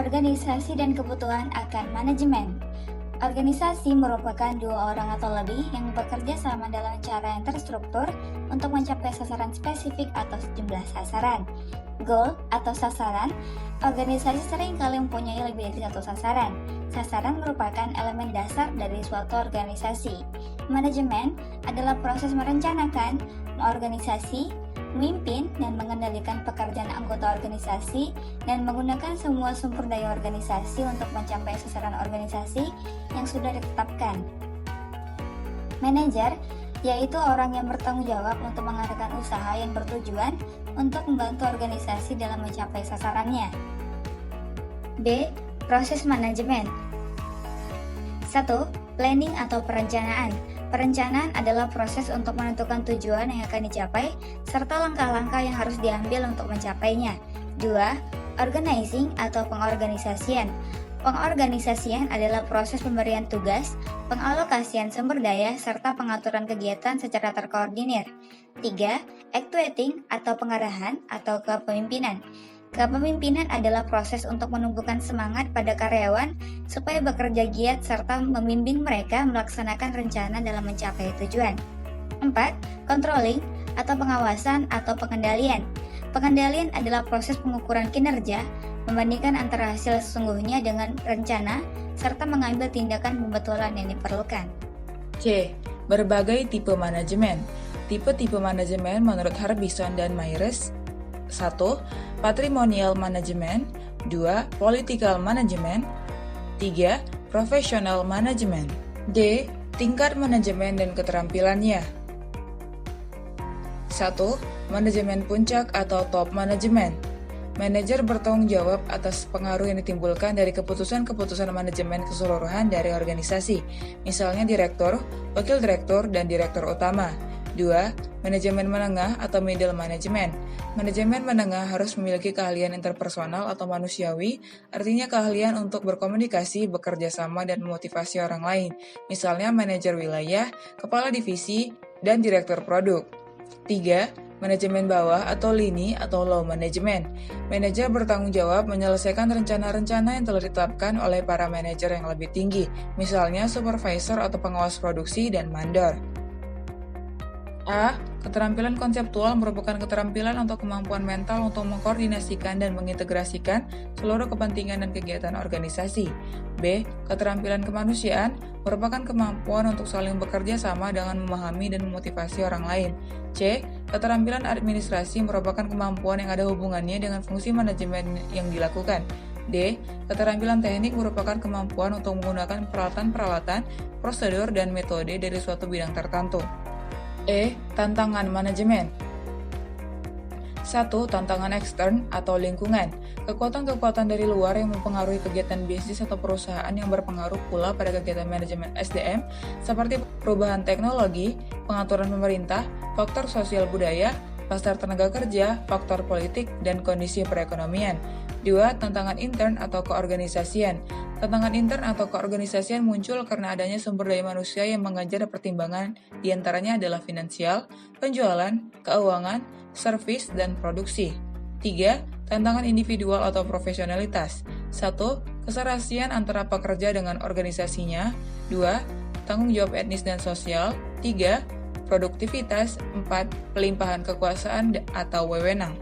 Organisasi dan kebutuhan akan manajemen. Organisasi merupakan dua orang atau lebih yang bekerja sama dalam cara yang terstruktur untuk mencapai sasaran spesifik atau sejumlah sasaran. Goal atau sasaran, organisasi seringkali mempunyai lebih dari satu sasaran. Sasaran merupakan elemen dasar dari suatu organisasi. Manajemen adalah proses merencanakan, organisasi, memimpin dan mengendalikan pekerjaan anggota organisasi dan menggunakan semua sumber daya organisasi untuk mencapai sasaran organisasi yang sudah ditetapkan. Manajer yaitu orang yang bertanggung jawab untuk mengarahkan usaha yang bertujuan untuk membantu organisasi dalam mencapai sasarannya. B. Proses manajemen. 1. Planning atau perencanaan. Perencanaan adalah proses untuk menentukan tujuan yang akan dicapai serta langkah-langkah yang harus diambil untuk mencapainya. 2. Organizing atau pengorganisasian. Pengorganisasian adalah proses pemberian tugas, pengalokasian sumber daya, serta pengaturan kegiatan secara terkoordinir. 3. Actuating atau pengarahan atau kepemimpinan. Kepemimpinan adalah proses untuk menumbuhkan semangat pada karyawan supaya bekerja giat serta membimbing mereka melaksanakan rencana dalam mencapai tujuan. 4. Controlling atau pengawasan atau pengendalian. Pengendalian adalah proses pengukuran kinerja, membandingkan antara hasil sesungguhnya dengan rencana, serta mengambil tindakan pembetulan yang diperlukan. C. Berbagai tipe manajemen. Tipe-tipe manajemen menurut Harbison dan Myers: 1. Patrimonial management. 2. Political management. 3. Professional management. D. Tingkat manajemen dan keterampilannya. 1. Manajemen puncak atau top management. Manajer bertanggung jawab atas pengaruh yang ditimbulkan dari keputusan-keputusan manajemen keseluruhan dari organisasi, misalnya direktur, wakil direktur, dan direktur utama. 2. Manajemen menengah atau middle management. Manajemen menengah harus memiliki keahlian interpersonal atau manusiawi, artinya keahlian untuk berkomunikasi, bekerja sama, dan memotivasi orang lain, misalnya manajer wilayah, kepala divisi, dan direktur produk. 3. Manajemen bawah atau lini atau low management. Manajer bertanggung jawab menyelesaikan rencana-rencana yang telah ditetapkan oleh para manajer yang lebih tinggi, misalnya supervisor atau pengawas produksi dan mandor. A. Keterampilan konseptual merupakan keterampilan atau kemampuan mental untuk mengkoordinasikan dan mengintegrasikan seluruh kepentingan dan kegiatan organisasi. B. Keterampilan kemanusiaan merupakan kemampuan untuk saling bekerja sama dengan memahami dan memotivasi orang lain. C. Keterampilan administrasi merupakan kemampuan yang ada hubungannya dengan fungsi manajemen yang dilakukan. D. Keterampilan teknik merupakan kemampuan untuk menggunakan peralatan-peralatan, prosedur, dan metode dari suatu bidang tertentu. E. Tantangan manajemen. 1. Tantangan ekstern atau lingkungan. Kekuatan-kekuatan dari luar yang mempengaruhi kegiatan bisnis atau perusahaan yang berpengaruh pula pada kegiatan manajemen SDM, seperti perubahan teknologi, pengaturan pemerintah, faktor sosial budaya, pasar tenaga kerja, faktor politik, dan kondisi perekonomian. 2. Tantangan intern atau keorganisasian. Tantangan intern atau keorganisasian muncul karena adanya sumber daya manusia yang mengajar pertimbangan, diantaranya adalah finansial, penjualan, keuangan, servis, dan produksi. 3. Tantangan individual atau profesionalitas. 1. Keserasian antara pekerja dengan organisasinya. 2. Tanggung jawab etnis dan sosial. 3. Produktivitas. 4. Pelimpahan kekuasaan atau wewenang.